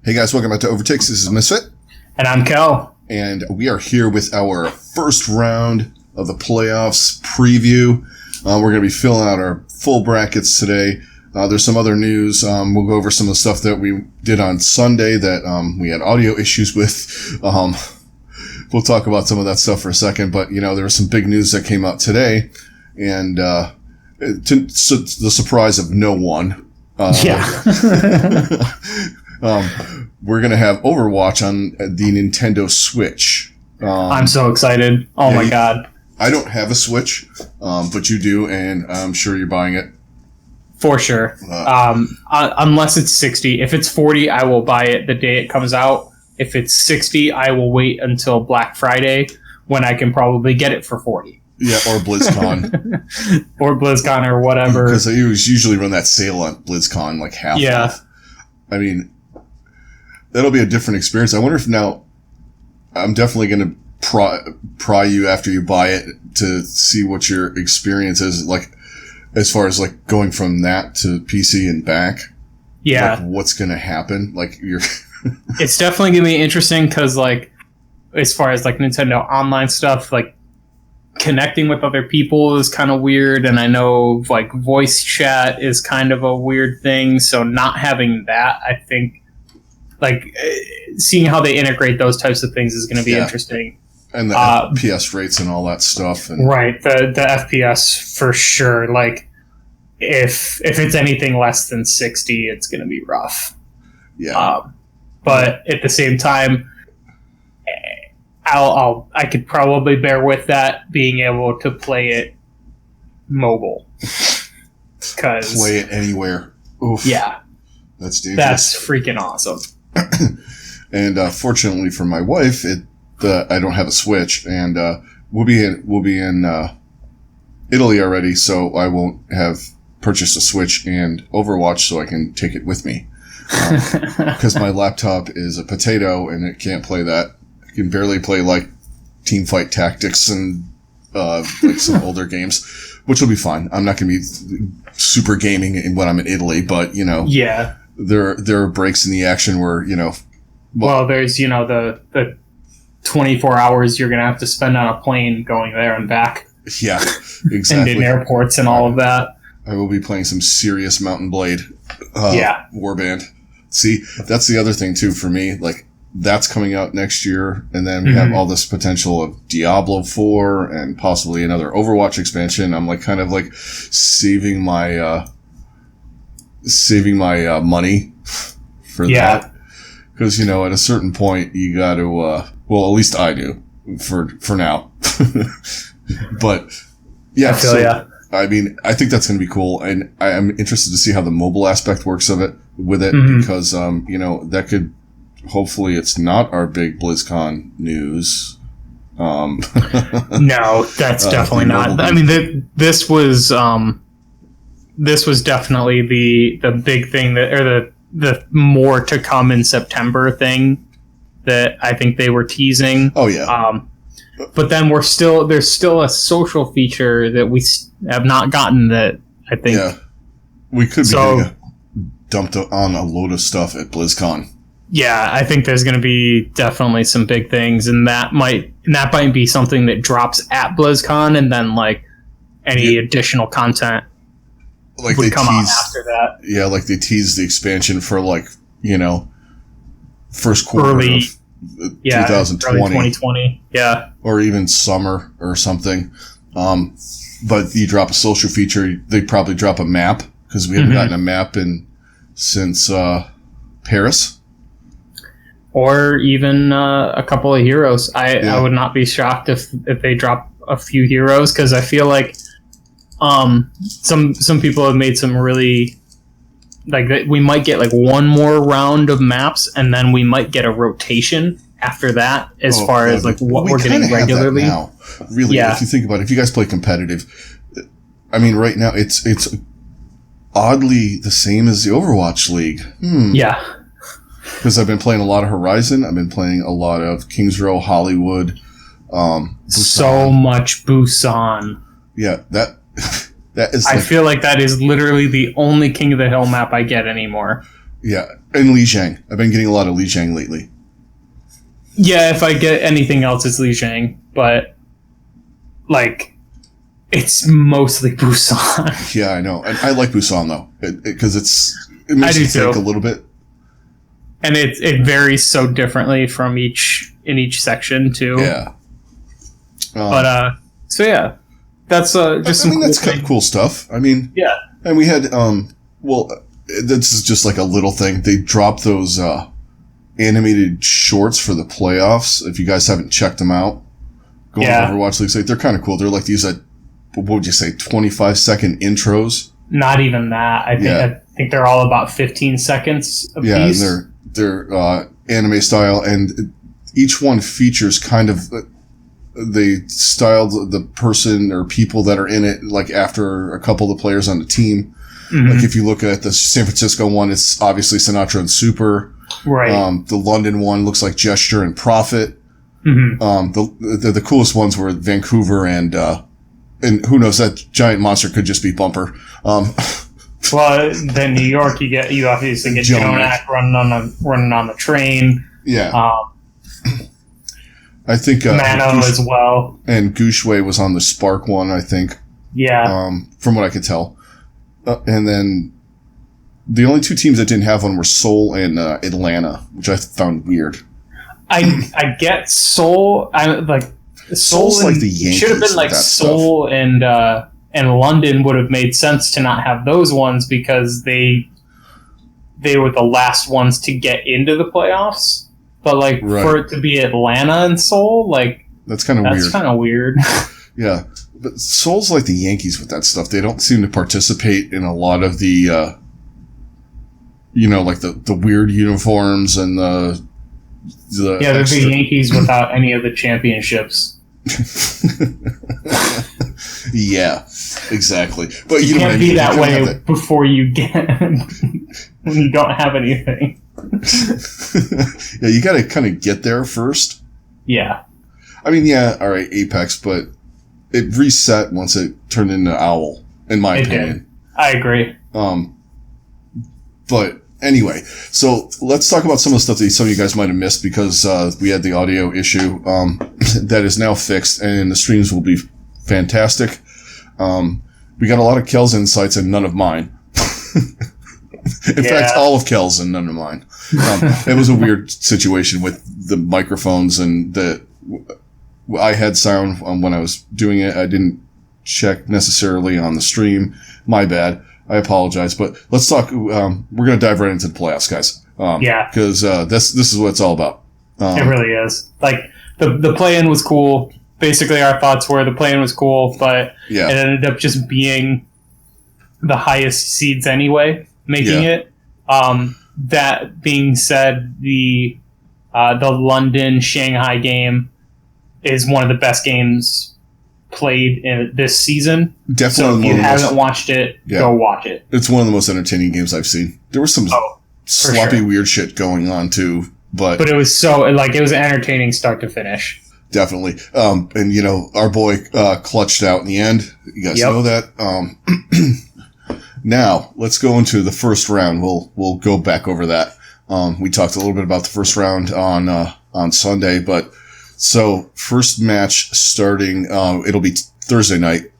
Hey guys, welcome back to OverTakes. This is Misfit. And I'm Kel. And we are here with our first round of the playoffs preview. We're going to be filling out our full brackets today. There's some other news. We'll go over some of the stuff that we did on Sunday that we had audio issues with. We'll talk about some of that stuff for a second. But, you know, there was some big news that came out today. And to the surprise of no one. We're going to have Overwatch on the Nintendo Switch. I'm so excited. Oh my God. I don't have a Switch, but you do, and I'm sure you're buying it. For sure. Unless it's 60. If it's 40, I will buy it the day it comes out. If it's 60, I will wait until Black Friday when I can probably get it for 40. Yeah, or BlizzCon. Or BlizzCon or whatever. Because they usually run that sale on BlizzCon, like half off. I mean, that'll be a different experience. I wonder if now, I'm definitely going to pry you after you buy it to see what your experience is, like, as far as, like, going from that to PC and back. Yeah. Like, what's going to happen? Like, you're... It's definitely going to be interesting because, like, as far as, like, Nintendo Online stuff, like, connecting with other people is kind of weird, and I know like voice chat is kind of a weird thing, so not having that, I think, like, seeing how they integrate those types of things is going to be interesting. And the FPS rates and all that stuff. And right, the FPS for sure. Like, if it's anything less than 60, it's going to be rough. Yeah. But at the same time, I could probably bear with that, being able to play it mobile. Play it anywhere. Oof. Yeah. That's dangerous. That's freaking awesome. And fortunately for my wife, I don't have a Switch, and we'll be in Italy already, so I won't have purchased a Switch and Overwatch, so I can take it with me. Because my laptop is a potato and it can't play that. I can barely play like Teamfight Tactics and like some older games, which will be fine. I'm not going to be super gaming when I'm in Italy, but you know, yeah, there are breaks in the action where, you know, well there's, you know, the 24 hours you're going to have to spend on a plane going there and back. Yeah, exactly. And in airports and all of that. I will be playing some serious Mountain Blade Warband. See, that's the other thing too for me. Like, that's coming out next year, and then we have all this potential of Diablo 4 and possibly another Overwatch expansion. I'm like kind of like saving my money for that, because, you know, at a certain point you got to well, at least I do for now. But yeah, I mean, I think that's going to be cool, and I'm interested to see how the mobile aspect works with it, because you know, that could. Hopefully it's not our big BlizzCon news. No, that's definitely not. I mean, this was definitely the big thing that, or the more to come in September thing that I think they were teasing. Oh yeah. But then there's still a social feature that we have not gotten that I think. Yeah. We could be getting dumped on a load of stuff at BlizzCon. Yeah, I think there's going to be definitely some big things, and that might be something that drops at BlizzCon, and then like any additional content like would come out after that. Yeah, like they teased the expansion for, like, you know, first quarter of 2020. Early 2020, yeah, or even summer or something. But you drop a social feature, they probably drop a map, because we haven't gotten a map since Paris. Or even a couple of heroes. I would not be shocked if they drop a few heroes, because I feel like some people have made some really, like, we might get like one more round of maps, and then we might get a rotation after that as far as like what we're getting regularly now. Really, if you think about it, if you guys play competitive, I mean, right now it's oddly the same as the Overwatch League. Yeah. Because I've been playing a lot of Horizon. I've been playing a lot of Kings Row, Hollywood. So much Busan. Yeah, that is. I feel like that is literally the only King of the Hill map I get anymore. Yeah, and Li Jiang. I've been getting a lot of Li Jiang lately. Yeah, if I get anything else, it's Li Jiang, but like it's mostly Busan. Yeah, I know. And I like Busan though, because it makes you think a little bit. And it varies so differently from each section too. Yeah. But so yeah, that's just that's kind of cool stuff. I mean, yeah. And we had this is just like a little thing. They dropped those animated shorts for the playoffs. If you guys haven't checked them out, go on Overwatch League site. They're kind of cool. They're like these, what would you say, 25-second intros? Not even that. I think they're all about 15 seconds a piece. Yeah, and they're anime style, and each one features kind of. They styled the person or people that are in it, like after a couple of the players on the team. Mm-hmm. Like if you look at the San Francisco one, it's obviously Sinatra and Super. Right. The London one looks like Gesture and Profit. Mm-hmm. The coolest ones were Vancouver and who knows, that giant monster could just be Bumper. Well, then New York, you obviously get Jonak running on the train. Yeah. I think Mano as well, and Gushue was on the Spark one. I think. Yeah. From what I could tell, and then the only two teams that didn't have one were Seoul and Atlanta, which I found weird. I get Seoul. Soul's like the Yankees. Should have been like Seoul and London would have made sense to not have those ones because they were the last ones to get into the playoffs. But for it to be Atlanta and Seoul, that's kind of weird. That's kind of weird. Yeah, but Seoul's like the Yankees with that stuff. They don't seem to participate in a lot of the, like the weird uniforms and the they're the Yankees without any of the championships. Yeah, exactly. But you can't be that way before you get when you don't have anything. Yeah, you got to kind of get there first. Yeah. I mean, all right, Apex, but it reset once it turned into Owl, in my opinion. Did. I agree. But anyway, so let's talk about some of the stuff that some of you guys might have missed because we had the audio issue that is now fixed, and the streams will be fantastic. We got a lot of Kel's insights and none of mine. In fact, all of Kel's and none of mine. It was a weird situation with the microphones and I had sound when I was doing it. I didn't check necessarily on the stream. My bad. I apologize. But let's talk. We're going to dive right into the playoffs, guys. Because this is what it's all about. It really is. The play-in was cool. Basically, our thoughts were the play-in was cool, but it ended up just being the highest seeds anyway, making it. That being said, the London Shanghai game is one of the best games played in this season. Definitely. So if you haven't watched it, go watch it. It's one of the most entertaining games I've seen. There was some sloppy, weird shit going on too, but it was it was an entertaining start to finish. Definitely. And our boy clutched out in the end. You guys know that. Now, let's go into the first round. We'll go back over that. We talked a little bit about the first round on Sunday, but so first match starting, it'll be Thursday night.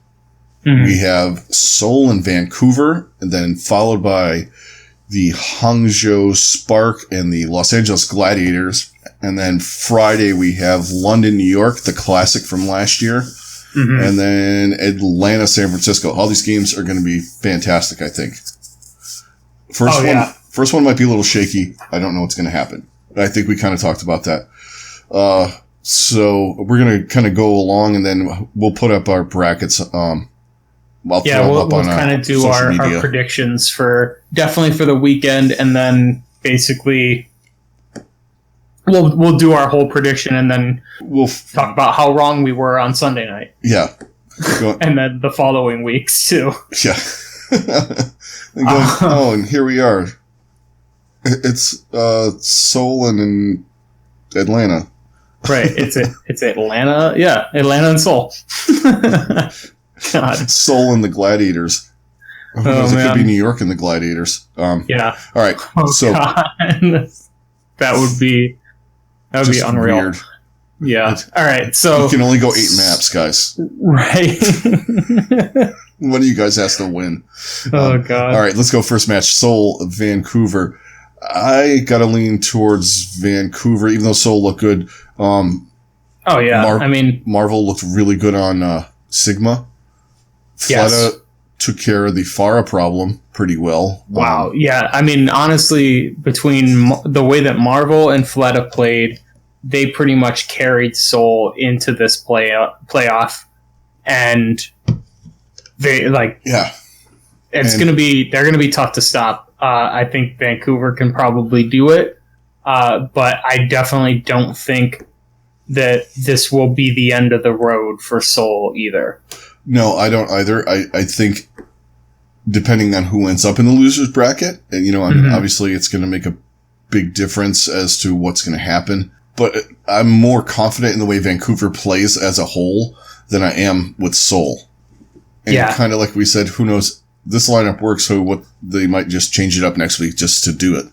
Mm-hmm. We have Seoul and Vancouver, and then followed by the Hangzhou Spark and the Los Angeles Gladiators. And then Friday we have London, New York, the classic from last year. Mm-hmm. And then Atlanta, San Francisco. All these games are going to be fantastic, I think. First one might be a little shaky. I don't know what's going to happen. I think we kind of talked about that. So we're going to kind of go along, and then we'll put up our brackets. We'll kind of do our predictions definitely for the weekend, and then basically we'll do our whole prediction, and then we'll talk about how wrong we were on Sunday night. Yeah. And then the following weeks too. Yeah. And here we are. It's Seoul and Atlanta. Right. It's Atlanta. Yeah, Atlanta and Seoul. God. Seoul and the Gladiators. Who knows? It could be New York and the Gladiators. Yeah. All right. Oh, so God. that would be unreal. Weird. Yeah. All right. So you can only go 8 maps, guys. Right. What do you guys have to win? Oh, God. All right. Let's go first match. Seoul, Vancouver. I got to lean towards Vancouver, even though Seoul looked good. Oh, yeah. Marvel looked really good on Sigma. Yes. Fleta took care of the Pharah problem pretty well. Wow. Yeah. I mean, honestly, between the way that Marvel and Fleta played, they pretty much carried Seoul into this playoff. And they, like... Yeah. They're going to be tough to stop. I think Vancouver can probably do it. But I definitely don't think that this will be the end of the road for Seoul either. No, I don't either. I think depending on who ends up in the losers bracket, and obviously it's going to make a big difference as to what's going to happen. But I'm more confident in the way Vancouver plays as a whole than I am with Seoul. And kind of like we said, who knows? This lineup works, so what they might just change it up next week just to do it.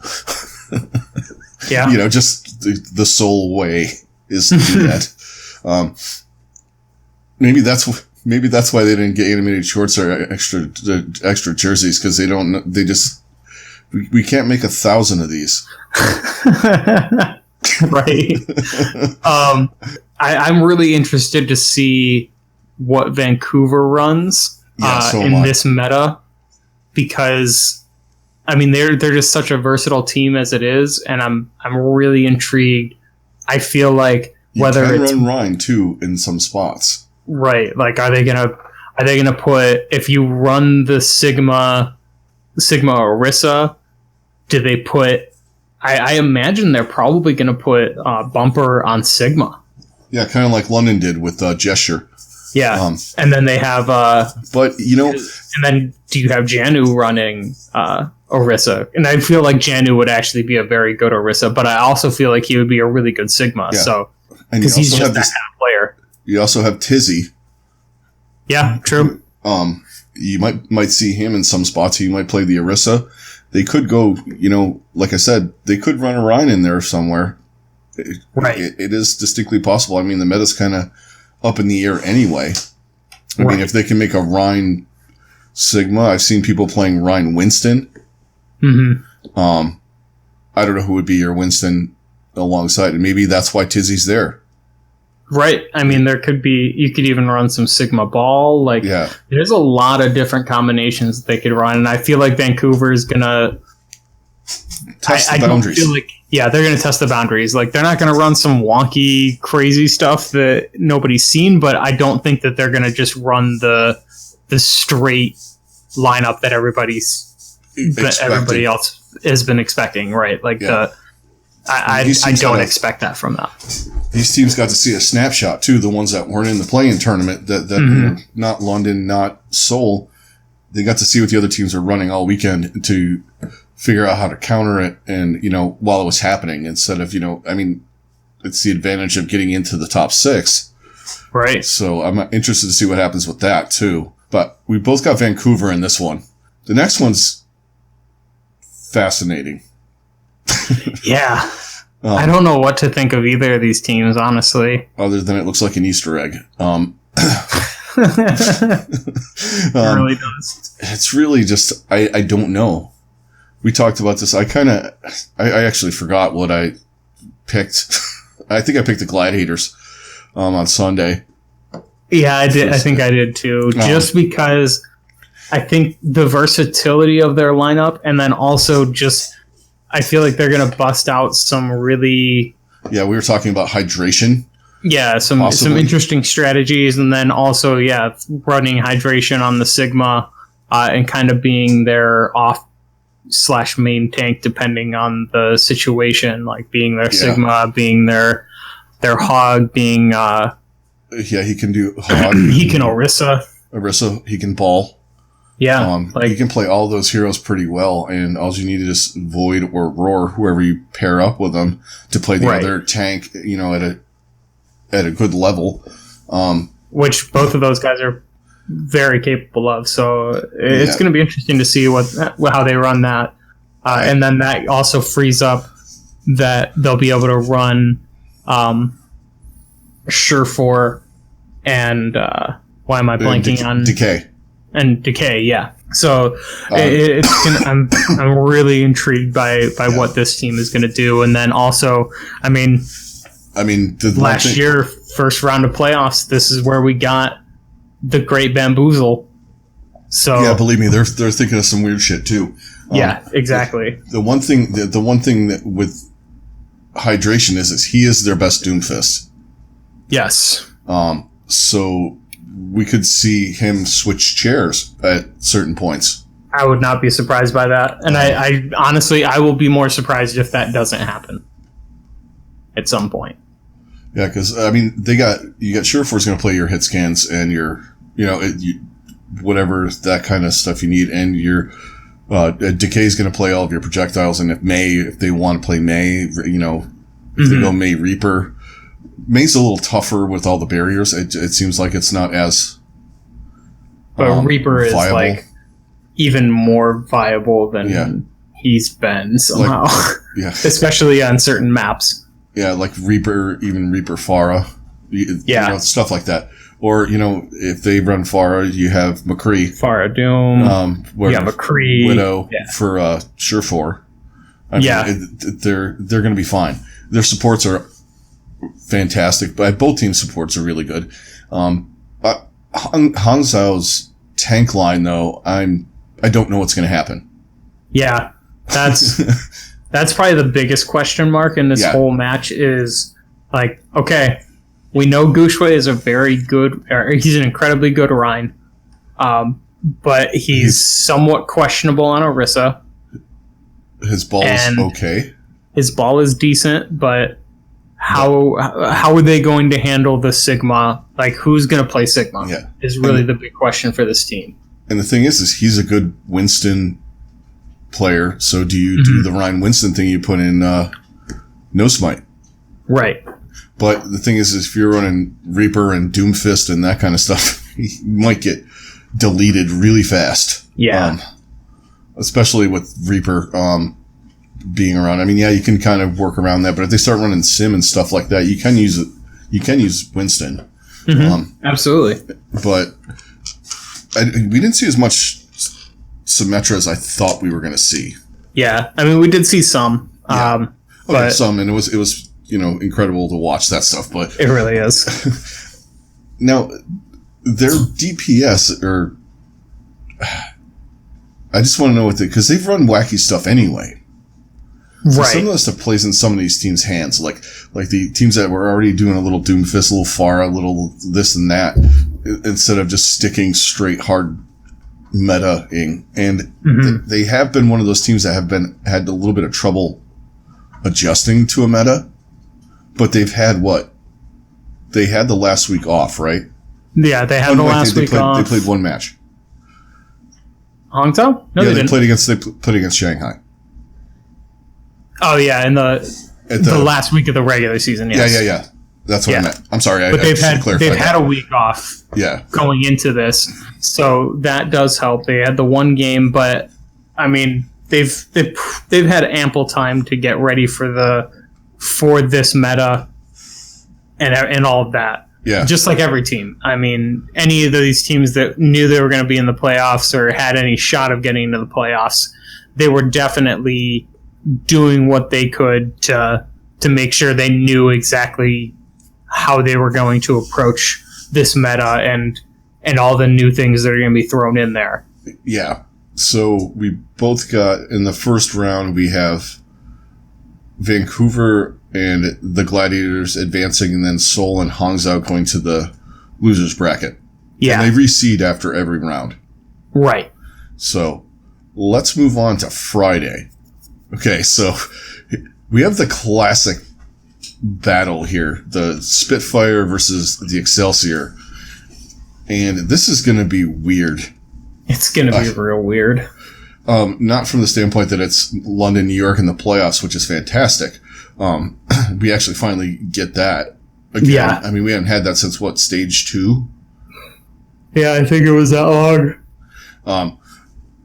Yeah, just the Seoul way is to do that. Maybe that's why they didn't get animated shorts or extra jerseys, because we can't make 1,000 of these. Right. I'm really interested to see what Vancouver runs in this meta, because I mean they're just such a versatile team as it is, and I'm really intrigued. I feel like whether it's run Rhine too in some spots. Right. Like, are they gonna put, if you run the Sigma Orisa, do they put, I imagine they're probably gonna put Bumper on Sigma. Yeah, kind of like London did with Gesture. Yeah. And then they have but and then do you have Janu running Orisa? And I feel like Janu would actually be a very good Orisa, but I also feel like he would be a really good Sigma. Yeah. So because he's just that kind of player. You also have Tizzy. Yeah, true. You might see him in some spots. He might play the Orisa. They could go, like I said, they could run a Rhine in there somewhere. Right. It is distinctly possible. I mean, the meta's kind of up in the air anyway. I mean, if they can make a Rhine Sigma, I've seen people playing Rhine Winston. Mm-hmm. I don't know who would be your Winston alongside, and maybe that's why Tizzy's there. Right. I mean, you could even run some Sigma Ball. Like, there's a lot of different combinations that they could run, and I feel like Vancouver is gonna test the boundaries. They're gonna test the boundaries. Like, they're not gonna run some wonky, crazy stuff that nobody's seen, but I don't think that they're gonna just run the straight lineup that everybody else has been expecting. Right. Like I don't expect that from them. These teams got to see a snapshot too. The ones that weren't in the play-in tournament, that not London, not Seoul, they got to see what the other teams were running all weekend to figure out how to counter it. And while it was happening, instead of it's the advantage of getting into the top 6, right? So I'm interested to see what happens with that too. But we both got Vancouver in this one. The next one's fascinating. Yeah. I don't know what to think of either of these teams, honestly. Other than it looks like an Easter egg. It really does. It's really just, I don't know. We talked about this. I actually forgot what I picked. I think I picked the Gladiators on Sunday. Yeah, I did. I think I did too. Just because I think the versatility of their lineup, and then also just I feel like they're going to bust out some really... Yeah, we were talking about hydration. Yeah, some interesting strategies, and then also, running hydration on the Sigma and kind of being their off/main tank depending on the situation, like being their Sigma, being their Hog, being... he can do Hog. He can Orisa. He can Ball. Yeah. You can play all those heroes pretty well, and all you need is Void or Roar, whoever you pair up with them, to play the other tank, at a good level. Which both of those guys are very capable of. So it's going to be interesting to see how they run that. And then that also frees up that they'll be able to run Surefour and why am I blanking on Decay? And Decay, yeah. So I'm really intrigued by what this team is going to do. And then also, last year, first round of playoffs, this is where we got the Great Bamboozle. So yeah, believe me, they're thinking of some weird shit too. Yeah, exactly. The one thing that with hydration is he is their best Doomfist. Yes. So we could see him switch chairs at certain points. I would not be surprised by that. And I honestly, I will be more surprised if that doesn't happen at some point. Yeah, because, you got Surefour's going to play your hit scans and your, whatever, that kind of stuff you need. And your Decay's going to play all of your projectiles. And if they want to play May, if they go May Reaper, May's a little tougher with all the barriers. It seems like it's not as but Reaper is viable. like even more viable than he's been somehow. Especially on certain maps. Yeah, like Reaper, even Reaper Pharah. Stuff like that. Or, if they run Pharah, you have McCree. Pharah Doom. McCree. Widow for Surefour. They're going to be fine. Their supports are fantastic, but both team supports are really good. Hang Zhao's tank line, though, I don't know what's going to happen. Yeah, that's probably the biggest question mark in this whole match is like, okay, we know Gushue is he's an incredibly good Rhine, but he's somewhat questionable on Orisa. His ball is okay. His ball is decent, but how are they going to handle the Sigma? Like, who's going to play Sigma? Yeah. Is really the big question for this team. And the thing is he's a good Winston player. So do you do the Ryan Winston thing? You put in No Smite, right? But the thing is if you're running Reaper and Doomfist and that kind of stuff, you might get deleted really fast. Yeah. Especially with Reaper being around. You can kind of work around that, but if they start running Sim and stuff like that, you can use it. You can use Winston. Absolutely. But we didn't see as much Symmetra as I thought we were going to see. Yeah, we did see some. But some, and it was incredible to watch that stuff. But it really is. Now, their DPS are. I just want to know because they've run wacky stuff anyway. So right. some of the stuff plays in some of these teams' hands, like the teams that were already doing a little Doomfist, a little Pharah, a little this and that, instead of just sticking straight hard meta-ing. And they have been one of those teams that have had a little bit of trouble adjusting to a meta, but they've had they had the last week off, right? Yeah, they had the last week off. They played one match. Hangzhou? No, they played against Shanghai. Oh yeah, in the last week of the regular season. Yes. Yeah. That's what I meant. I'm sorry. But they've had a week off. Yeah. Going into this, so that does help. They had the one game, but they've had ample time to get ready for this meta and all of that. Yeah. Just like every team. Any of these teams that knew they were going to be in the playoffs or had any shot of getting into the playoffs, they were definitely doing what they could to make sure they knew exactly how they were going to approach this meta and all the new things that are going to be thrown in there. Yeah. So we both got, in the first round, we have Vancouver and the Gladiators advancing, and then Seoul and Hangzhou going to the losers bracket. Yeah. And they reseed after every round. Right. So let's move on to Friday. Okay, so we have the classic battle here, the Spitfire versus the Excelsior. And this is going to be weird. It's going to be real weird. Not from the standpoint that it's London, New York in the playoffs, which is fantastic. We actually finally get that again. Yeah. We haven't had that since stage 2? Yeah, I think it was that long.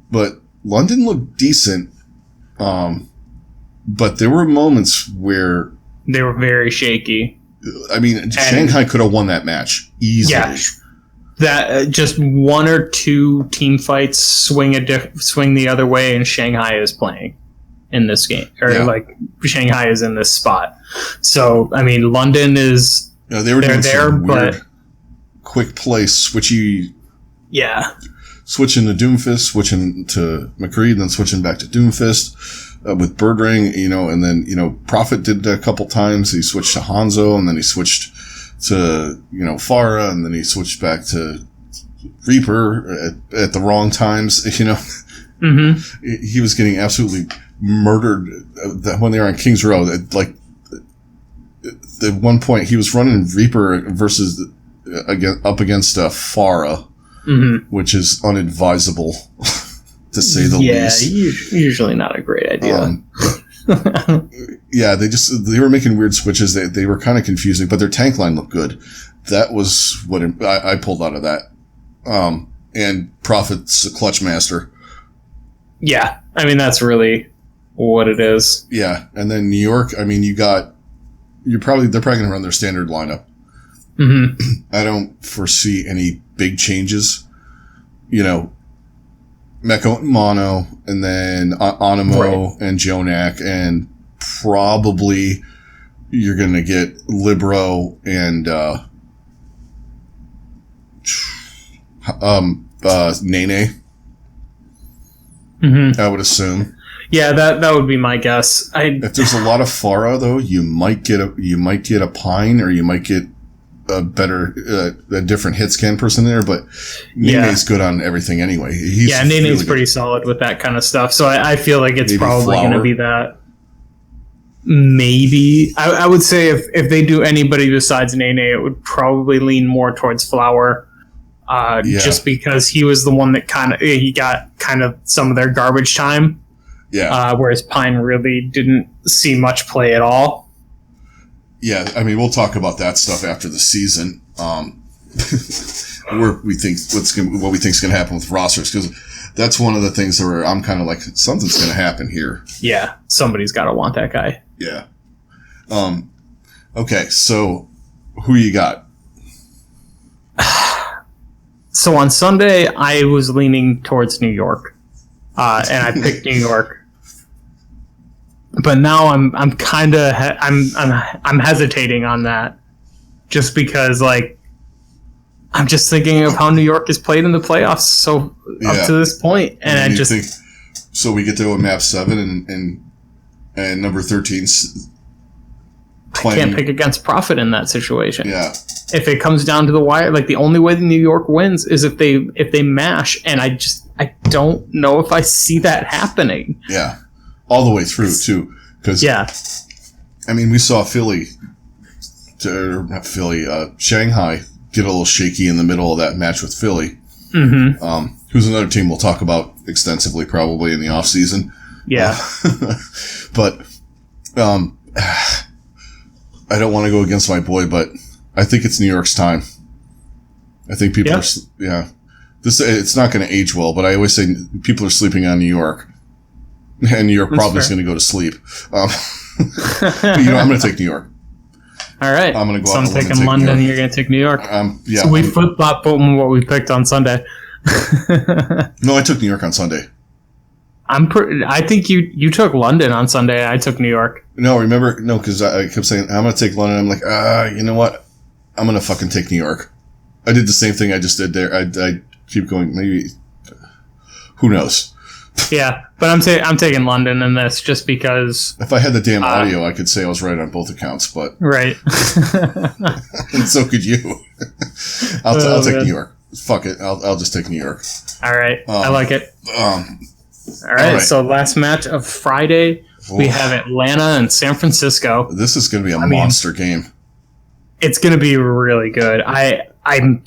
But London looked decent. But there were moments where they were very shaky. I mean, Shanghai could have won that match easily. Yeah, that just one or two team fights swing the other way, and Shanghai is playing in this game, or Shanghai is in this spot. So I mean, London is they were doing there, but quick play switchy. Yeah, switching to Doomfist, switching to McCree, then switching back to Doomfist. With Bird Ring, and then, Prophet did a couple times. He switched to Hanzo, and then he switched to, Pharah, and then he switched back to Reaper at the wrong times, Mm-hmm. He was getting absolutely murdered when they were on King's Row. Like, at one point, he was running Reaper versus, up against Pharah, mm-hmm. which is unadvisable. To say the least. Yeah, usually not a great idea. Yeah, they were making weird switches. They were kind of confusing, but their tank line looked good. That was what I pulled out of that. And Prophet's a clutch master. Yeah, I mean, that's really what it is. Yeah, and then New York, I mean, they're probably going to run their standard lineup. Mm-hmm. I don't foresee any big changes. Meko and Mono, and then Animo and Jonak, and probably you're going to get Libero and Nene. Mm-hmm. I would assume. Yeah, that would be my guess. If there's a lot of Pharah, though, you might get a Pine, or you might get a different hit scan person there, but Nene's good on everything anyway. Nene's really pretty solid with that kind of stuff. So I feel like it's probably going to be that. Maybe. I would say if they do anybody besides Nene, it would probably lean more towards Flower. Just because he was the one that he got kind of some of their garbage time. Yeah. Whereas Pine really didn't see much play at all. Yeah, I mean, we'll talk about that stuff after the season. What we think is going to happen with rosters, because that's one of the things where I'm kind of like, something's going to happen here. Yeah, somebody's got to want that guy. Yeah. Okay, so who you got? So on Sunday, I was leaning towards New York, and I picked New York. But now I'm kind of I'm hesitating on that, just because I'm just thinking of how New York has played in the playoffs up to this point, and I just think so. We get to a map 7 and number 13. I can't pick against Prophet in that situation. Yeah, if it comes down to the wire, the only way the New York wins is if they mash, and I don't know if I see that happening. Yeah. All the way through, too. Because, I mean, we saw Shanghai get a little shaky in the middle of that match with Philly. Mm-hmm. Who's another team we'll talk about extensively probably in the offseason. Yeah. But I don't want to go against my boy, but I think it's New York's time. I think people are... Yeah. It's not going to age well, but I always say people are sleeping on New York. And New York probably is going to go to sleep. But, I'm going to take New York. All right. I'm going to go out. So I'm taking London. You're going to take New York. Yeah. So we flip-flop what we picked on Sunday. No, I took New York on Sunday. I think you took London on Sunday. I took New York. No, because I kept saying I'm going to take London. I'm like, you know what? I'm going to fucking take New York. I did the same thing I just did there. I keep going. Maybe. Who knows? Yeah, but I'm taking London in this just because... If I had the damn audio, I could say I was right on both accounts, but... Right. And so could you. I'll take New York. Fuck it. I'll just take New York. All right. I like it. All right, so last match of Friday, we have Atlanta and San Francisco. This is going to be a monster game. It's going to be really good. I'm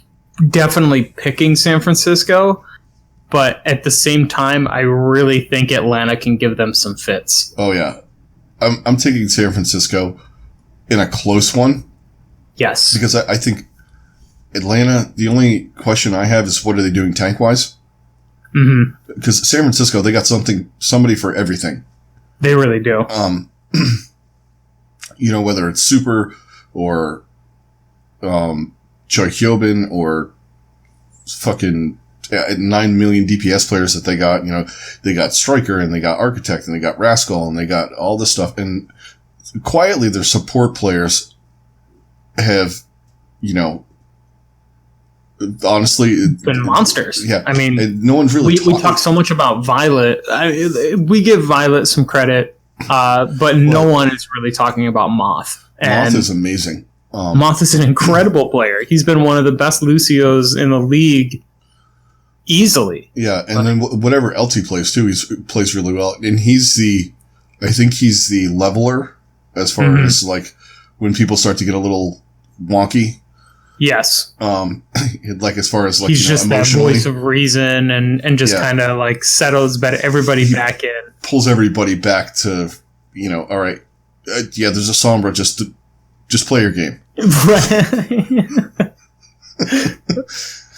definitely picking San Francisco, but at the same time, I really think Atlanta can give them some fits. Oh, yeah. I'm taking San Francisco in a close one. Yes. Because I think Atlanta, the only question I have is what are they doing tank-wise? Mm-hmm. Because San Francisco, they got somebody for everything. They really do. Whether it's Super or Choi Hyobin or fucking 9 million DPS players that they got. They got Striker and they got Architect and they got Rascal and they got all this stuff. And quietly, their support players have, honestly been monsters. Yeah, I mean, and no one's really. We talk so much about Violet. We give Violet some credit, but no one is really talking about Moth. Moth is amazing. Moth is an incredible player. He's been one of the best Lucios in the league, easily. Yeah, and then whatever else he plays too, he plays really well. And I think he's the leveler as far as like when people start to get a little wonky. Yes. Like as far as like he's just that voice of reason and just kind of like settles everybody back in, pulls everybody back to all right. There's a Sombra. Just play your game.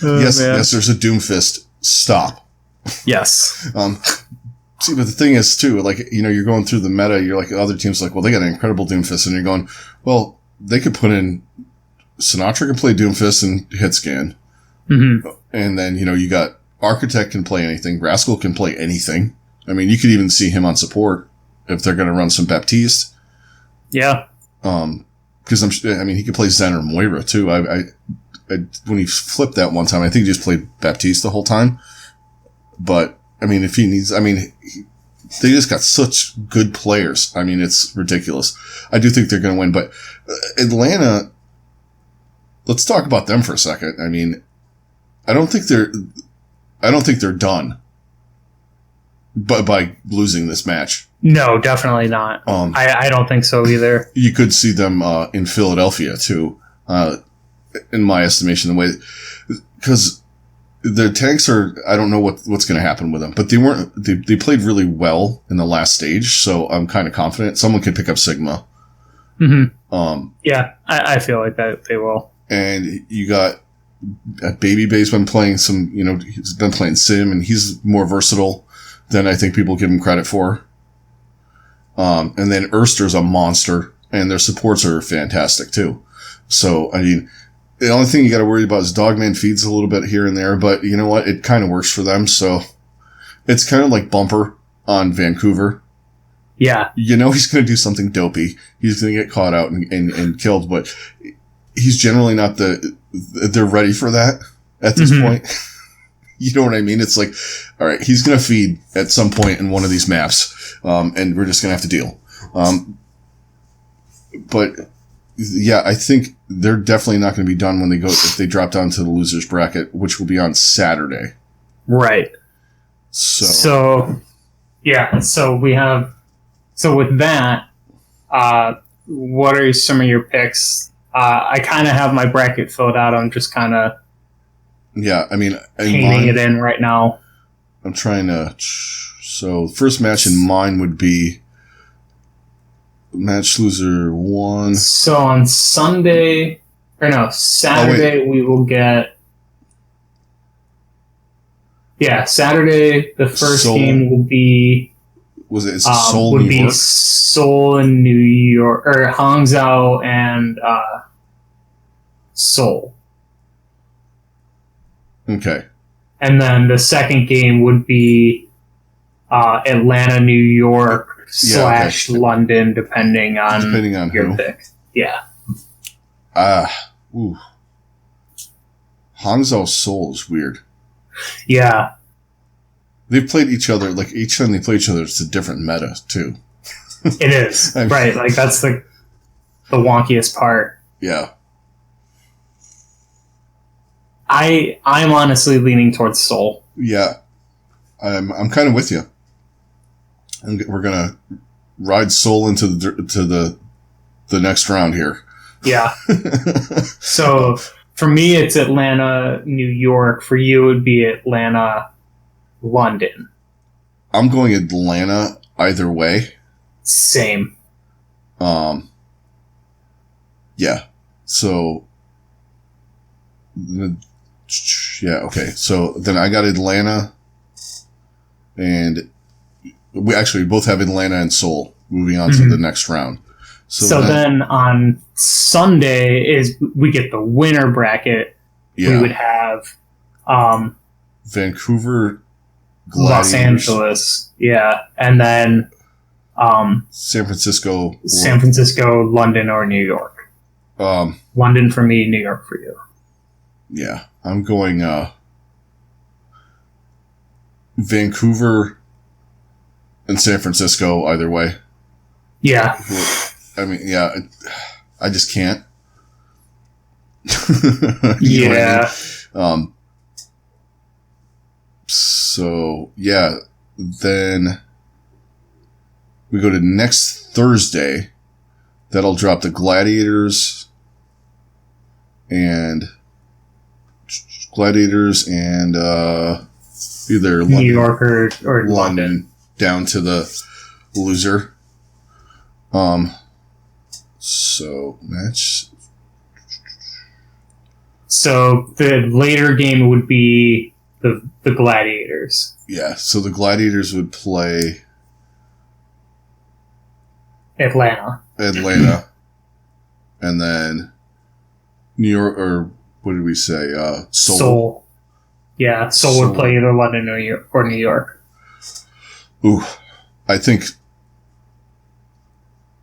Yes, there's a Doomfist. Stop. Yes. See, but the thing is, too, like, you're going through the meta, you're like, other teams like, well, they got an incredible Doomfist, and you're going, well, they could put in, Sinatra can play Doomfist and hit scan. Mm-hmm. And then, you got Architect can play anything, Rascal can play anything. I mean, you could even see him on support if they're going to run some Baptiste. Yeah. Because he could play Zen or Moira too. When he flipped that one time, I think he just played Baptiste the whole time. But if he needs, they just got such good players. It's ridiculous. I do think they're going to win, but Atlanta. Let's talk about them for a second. I don't think they're done. But by losing this match. No, definitely not. I don't think so either. You could see them in Philadelphia too, in my estimation. The way, because their tanks are, I don't know what's going to happen with them, but they played really well in the last stage, so I'm kind of confident someone could pick up Sigma. Mm-hmm. Yeah, I feel like that they will. And you got Baby Bay's been playing he's been playing Sim, and he's more versatile than I think people give him credit for. And then Erster's a monster, and their supports are fantastic too. So, the only thing you got to worry about is Dogman feeds a little bit here and there, but you know what? It kind of works for them. So it's kind of like Bumper on Vancouver. Yeah. He's going to do something dopey. He's going to get caught out and killed, but he's generally not they're ready for that at this point. You know what I mean? It's like, all right, he's going to feed at some point in one of these maps, and we're just going to have to deal. But yeah, I think they're definitely not going to be done if they drop down to the losers bracket, which will be on Saturday. Right. So yeah. So with that, what are some of your picks? I kind of have my bracket filled out. I'm just kind of. Yeah, painting it in right now. I'm trying to. So, first match in mine would be match loser 1. So on Saturday, we will get. Yeah, Saturday the first game will be. Was it Seoul, New York? Seoul and New York, or Hangzhou and Seoul. Okay. And then the second game would be Atlanta, New York / London, depending on your who. pick. Yeah. Ooh. Hangzhou Seoul is weird. Yeah. They've played each other, like each time they play each other, it's a different meta, too. It is. Right. Like, that's the wonkiest part. Yeah. I'm honestly leaning towards Seoul. Yeah. I'm kind of with you. We're going to ride Seoul into the next round here. Yeah. So, for me, it's Atlanta, New York. For you, it would be Atlanta, London. I'm going Atlanta either way. Same. Yeah. So Yeah, okay. So then I got Atlanta, and we both have Atlanta and Seoul moving on to the next round. So then on Sunday we get the winner bracket. Yeah. We would have Vancouver, Gladiators, Los Angeles, and then San Francisco, London, or New York. London for me, New York for you. Yeah, I'm going Vancouver and San Francisco either way. Yeah. I mean, yeah, I just can't. Yeah. I mean? So, yeah, then we go to next Thursday. That'll drop the Gladiators and either New York or London down to the loser. So match. So the later game would be the Gladiators. Yeah, so the Gladiators would play Atlanta, and then New York, or what did we say? Seoul. Yeah, Seoul would play either London or New York. Ooh, I think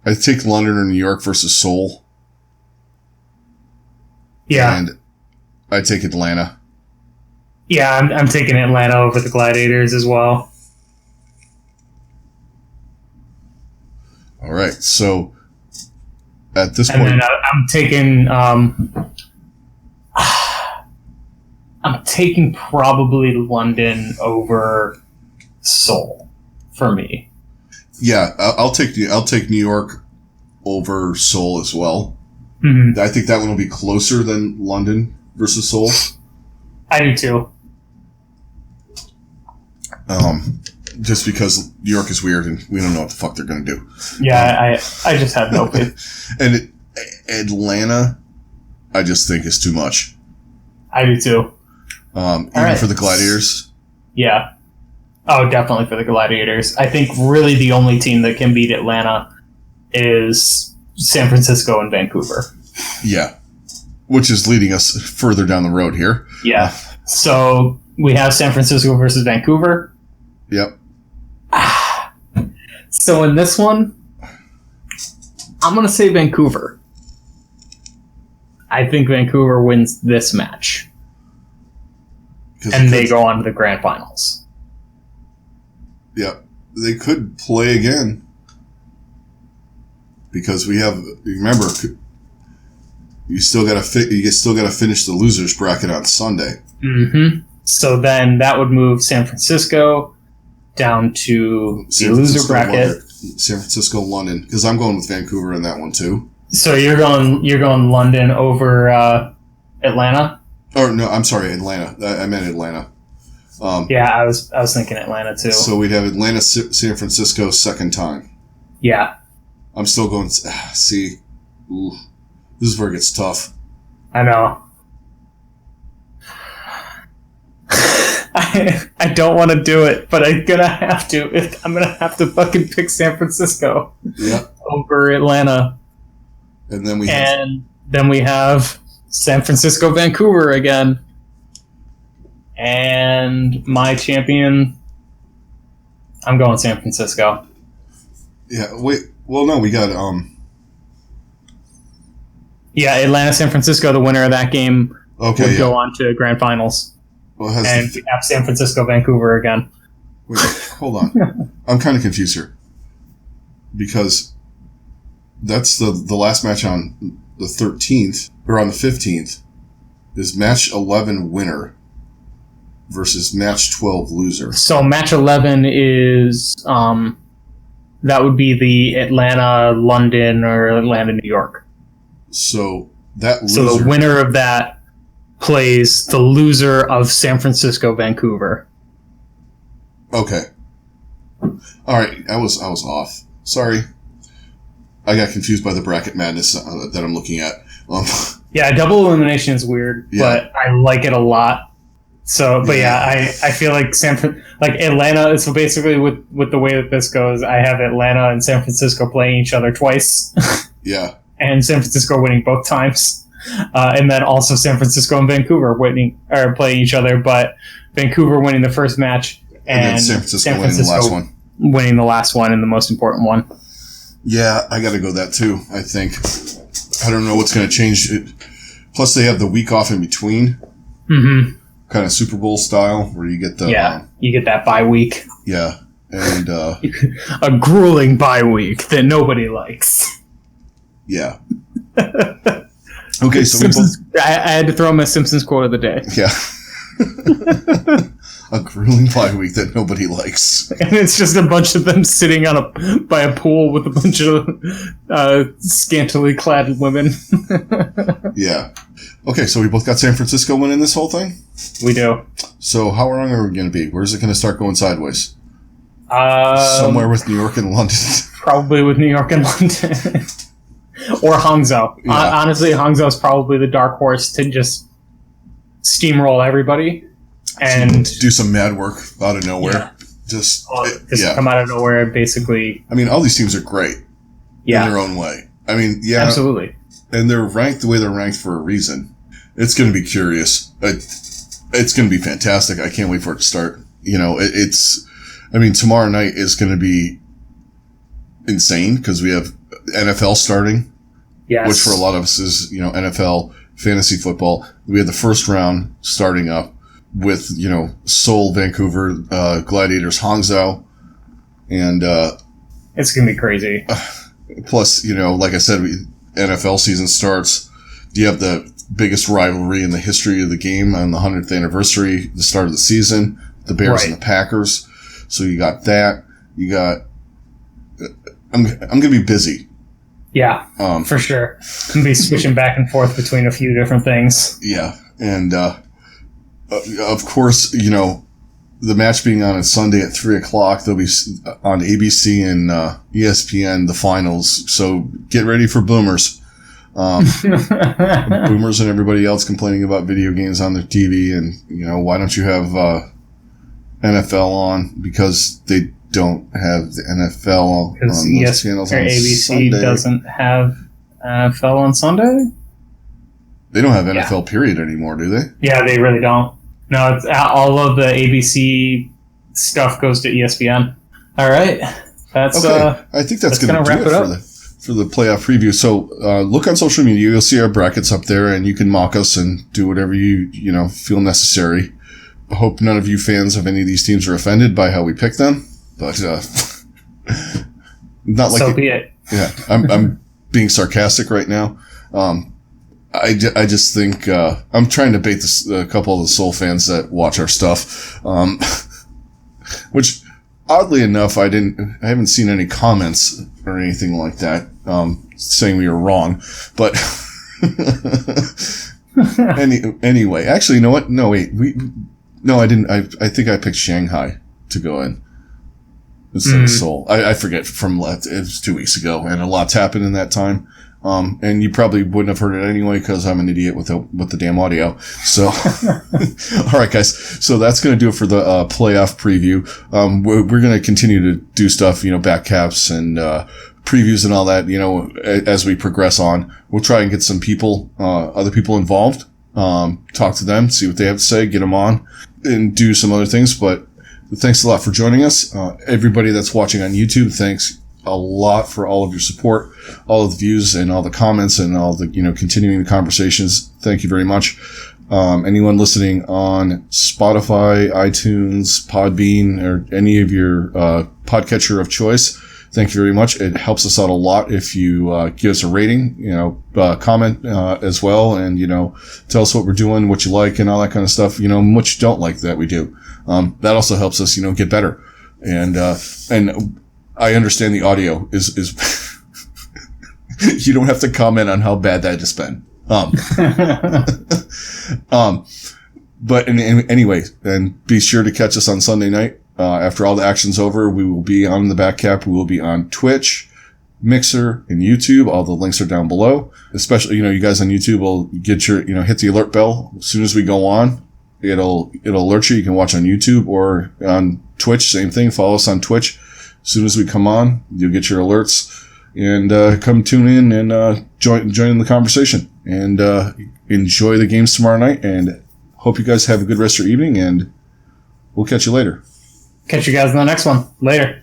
I take London or New York versus Seoul. Yeah, and I take Atlanta. Yeah, I'm taking Atlanta over the Gladiators as well. All right, so at this point, and then I'm taking I'm taking probably London over Seoul for me. Yeah, I'll take New York over Seoul as well. Mm-hmm. I think that one will be closer than London versus Seoul. I do too. Just because New York is weird and we don't know what the fuck they're going to do. Yeah, I just have no clue. And Atlanta, I just think is too much. I do too. Even for the Gladiators. Yeah. Oh, definitely for the Gladiators. I think really the only team that can beat Atlanta is San Francisco and Vancouver. Yeah. Which is leading us further down the road here. Yeah. So we have San Francisco versus Vancouver. Yep. So in this one, I'm going to say Vancouver. I think Vancouver wins this match. And they go on to the Grand Finals. Yep. They could play again. Because we have, remember, you still got to finish the losers bracket on Sunday. Mm-hmm. So then that would move San Francisco down to the loser bracket. San Francisco, London, because I'm going with Vancouver in that one too. So you're going London over Atlanta? Or no, I'm sorry, Atlanta. I meant Atlanta. Yeah, I was thinking Atlanta too. So we'd have Atlanta, San Francisco second time. Yeah. I'm still going. See, ooh, this is where it gets tough. I know. I don't want to do it, but I'm gonna have to. I'm gonna have to fucking pick San Francisco over Atlanta. And then we have San Francisco, Vancouver again. And my champion, I'm going San Francisco. Yeah, wait. Well, no, we got Yeah, Atlanta, San Francisco. The winner of that game would go on to Grand Finals. Well, and we have San Francisco, Vancouver again. Wait, hold on. I'm kind of confused here. Because that's the last match on the 13th, or on the 15th, is match 11 winner versus match 12 loser. So match 11 is, that would be the Atlanta, London, or Atlanta, New York. So that loser... So the winner of that plays the loser of San Francisco, Vancouver. Okay. All right, I was off. Sorry. I got confused by the bracket madness that I'm looking at. Yeah, double elimination is weird, but I like it a lot. So, but I feel like Atlanta. So basically, with the way that this goes, I have Atlanta and San Francisco playing each other twice. Yeah, and San Francisco winning both times, and then also San Francisco and Vancouver playing each other, but Vancouver winning the first match and then San Francisco winning the last one. Winning the last one and the most important one. Yeah, I got to go that too. I think I don't know what's going to change it. Plus, they have the week off in between. Mm-hmm. Kind of Super Bowl style, where you get the you get that bye week. Yeah, and a grueling bye week that nobody likes. Yeah. Okay, so I had to throw my Simpsons quote of the day. Yeah. A grueling bye week that nobody likes. And it's just a bunch of them sitting by a pool with a bunch of scantily clad women. Yeah. Okay, so we both got San Francisco winning this whole thing? We do. So how long are we going to be? Where's it going to start going sideways? Somewhere with New York and London. Probably with New York and London. Or Hangzhou. Yeah. Honestly, Hangzhou is probably the dark horse to just steamroll everybody and do some mad work out of nowhere. Yeah. Just come out of nowhere, basically. I mean, all these teams are great in their own way. I mean, yeah. Absolutely. And they're ranked the way they're ranked for a reason. It's going to be curious. It's going to be fantastic. I can't wait for it to start. Tomorrow night is going to be insane because we have NFL starting. Yes. Which for a lot of us is, NFL fantasy football. We had the first round starting up with, Seoul, Vancouver, Gladiators, Hangzhou. And, it's going to be crazy. Plus, like I said, NFL season starts. You have the biggest rivalry in the history of the game on the 100th anniversary, the start of the season, the Bears and the Packers. So you got that. You got, I'm going to be busy. Yeah, for sure. I'm going to be switching back and forth between a few different things. Yeah. And, of course, the match being on Sunday at 3:00, they'll be on ABC and ESPN, the finals. So get ready for boomers. Boomers and everybody else complaining about video games on their TV. And, why don't you have NFL on? Because they don't have the NFL on those channels on ABC Sunday. Doesn't have NFL on Sunday? They don't have NFL period anymore, do they? Yeah, they really don't. No, it's all of the ABC stuff goes to ESPN. All right, that's okay. I think that's going to wrap it up for the playoff preview. So look on social media; you'll see our brackets up there, and you can mock us and do whatever you feel necessary. I hope none of you fans of any of these teams are offended by how we pick them, but not like so be it. Yeah, I'm being sarcastic right now. I just think I'm trying to bait a couple of the Soul fans that watch our stuff, which oddly enough I haven't seen any comments or anything like that saying we were wrong. But anyway, actually, you know what? No, wait, I didn't. I think I picked Shanghai to go in instead of Seoul. I forget it was 2 weeks ago, and a lot's happened in that time. And you probably wouldn't have heard it anyway because I'm an idiot with the damn audio. So, all right, guys. So that's going to do it for the playoff preview. We're going to continue to do stuff, back caps and previews and all that, as we progress on. We'll try and get some people, other people involved, talk to them, see what they have to say, get them on, and do some other things. But thanks a lot for joining us. Everybody that's watching on YouTube, thanks a lot for all of your support, all of the views and all the comments and all the, continuing the conversations. Thank you very much. Anyone listening on Spotify, iTunes, Podbean, or any of your podcatcher of choice, thank you very much. It helps us out a lot if you give us a rating, comment as well, and, tell us what we're doing, what you like, and all that kind of stuff, what you don't like that we do. That also helps us, get better. And I understand the audio is you don't have to comment on how bad that has been. But anyway, and be sure to catch us on Sunday night. After all the action's over, we will be on the back cap. We will be on Twitch, Mixer, and YouTube. All the links are down below. Especially, you guys on YouTube will get your, hit the alert bell as soon as we go on. It'll alert you. You can watch on YouTube or on Twitch. Same thing. Follow us on Twitch. As soon as we come on, you'll get your alerts and come tune in and join in the conversation and enjoy the games tomorrow night. And hope you guys have a good rest of your evening. And we'll catch you later. Catch you guys in the next one. Later.